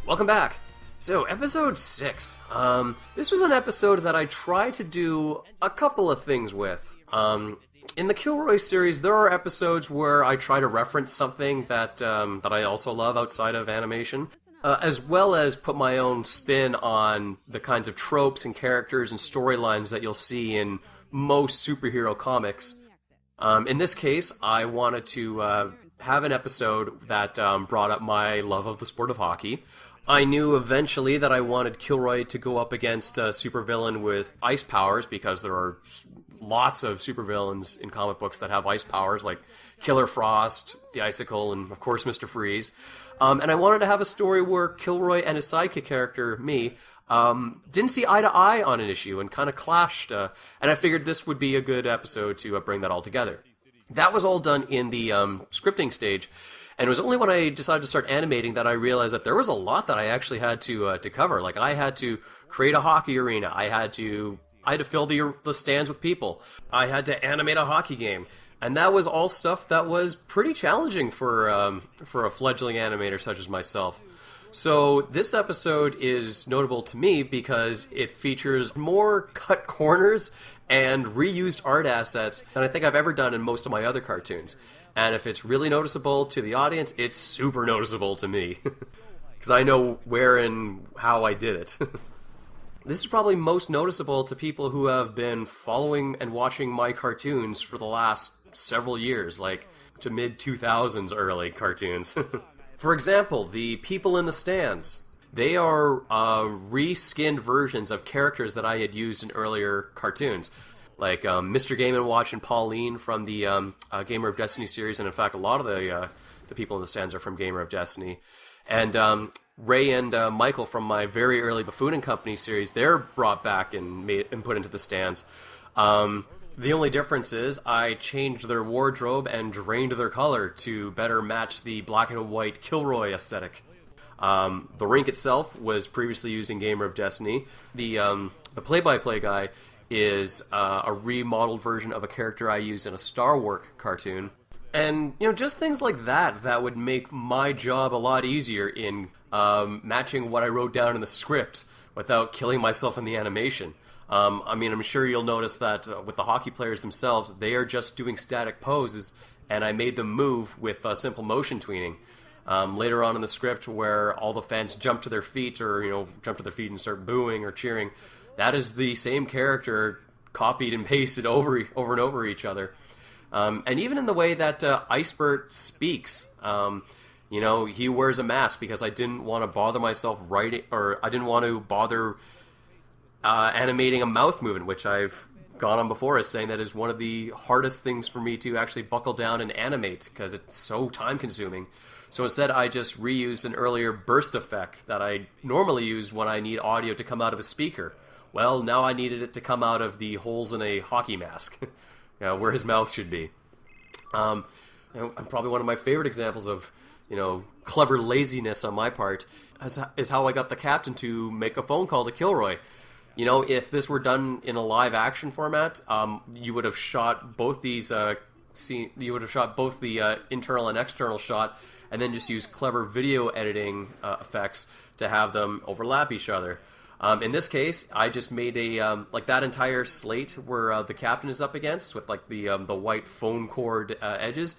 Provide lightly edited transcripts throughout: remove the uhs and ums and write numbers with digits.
Welcome back. So, episode 6. This was an episode that I tried to do a couple of things with. In the KILLROY series, there are episodes where I try to reference something that I also love outside of animation, as well as put my own spin on the kinds of tropes and characters and storylines that you'll see in most superhero comics. In this case, I wanted to have an episode that brought up my love of the sport of hockey. I knew eventually that I wanted KILLROY to go up against a supervillain with ice powers, because there are lots of supervillains in comic books that have ice powers, like Killer Frost, the Icicle, and of course Mr. Freeze. And I wanted to have a story where KILLROY and his sidekick character, me, didn't see eye to eye on an issue and kind of clashed, and I figured this would be a good episode to bring that all together. That was all done in the scripting stage, and it was only when I decided to start animating that I realized that there was a lot that I actually had to cover. Like, I had to create a hockey arena, I had to fill the stands with people, I had to animate a hockey game, and that was all stuff that was pretty challenging for a fledgling animator such as myself. So this episode is notable to me because it features more cut corners and reused art assets than I think I've ever done in most of my other cartoons. And if it's really noticeable to the audience, it's super noticeable to me. Because I know where and how I did it. This is probably most noticeable to people who have been following and watching my cartoons for the last several years, like to mid-2000s early cartoons. For example, the people in the stands. They are reskinned versions of characters that I had used in earlier cartoons, like Mr. Game & Watch and Pauline from the Gamer of Destiny series, and in fact a lot of the people in the stands are from Gamer of Destiny. And Ray and Michael from my very early Buffoon & Company series, they're brought back and put into the stands. The only difference is I changed their wardrobe and drained their color to better match the black and white KILLROY aesthetic. The rink itself was previously used in Gamer of Destiny. The play-by-play guy is a remodeled version of a character I used in a Star Wars cartoon. And, just things like that would make my job a lot easier in matching what I wrote down in the script without killing myself in the animation. I'm sure you'll notice that with the hockey players themselves, they are just doing static poses, and I made them move with simple motion tweening. Later on in the script, where all the fans jump to their feet, or jump to their feet and start booing or cheering, that is the same character copied and pasted over and over each other. And even in the way that Icebert speaks, he wears a mask because I didn't want to bother myself writing, or I didn't want to bother animating a mouth movement, which I've gone on before as saying that is one of the hardest things for me to actually buckle down and animate because it's so time consuming. So instead I just reused an earlier burst effect that I normally use when I need audio to come out of a speaker. Well, now I needed it to come out of the holes in a hockey mask, where his mouth should be. I'm probably one of my favorite examples of clever laziness on my part is how I got the captain to make a phone call to KILLROY. If this were done in a live action format, you would have shot both these you would have shot both the internal and external shot, and then just use clever video editing effects to have them overlap each other. In this case, I just made a like that entire slate where the captain is up against with like the white phone cord edges.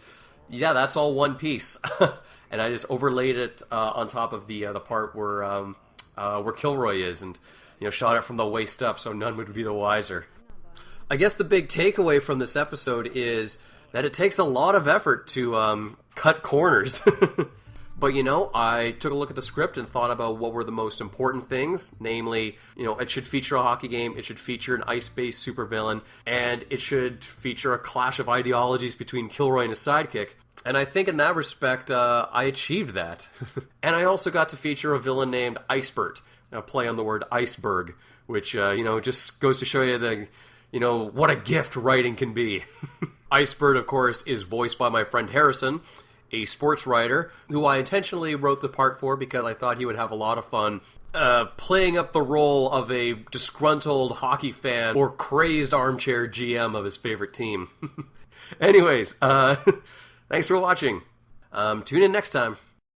Yeah, that's all one piece, and I just overlaid it on top of the part where KILLROY is, and shot it from the waist up so none would be the wiser. I guess the big takeaway from this episode is that it takes a lot of effort to cut corners. But, I took a look at the script and thought about what were the most important things. Namely, it should feature a hockey game, it should feature an ice-based supervillain, and it should feature a clash of ideologies between KILLROY and his sidekick. And I think in that respect, I achieved that. And I also got to feature a villain named Icebert, a play on the word iceberg, which, just goes to show you the, what a gift writing can be. Icebert, of course, is voiced by my friend Harrison, a sports writer who I intentionally wrote the part for because I thought he would have a lot of fun playing up the role of a disgruntled hockey fan or crazed armchair GM of his favorite team. Anyways, thanks for watching. Tune in next time.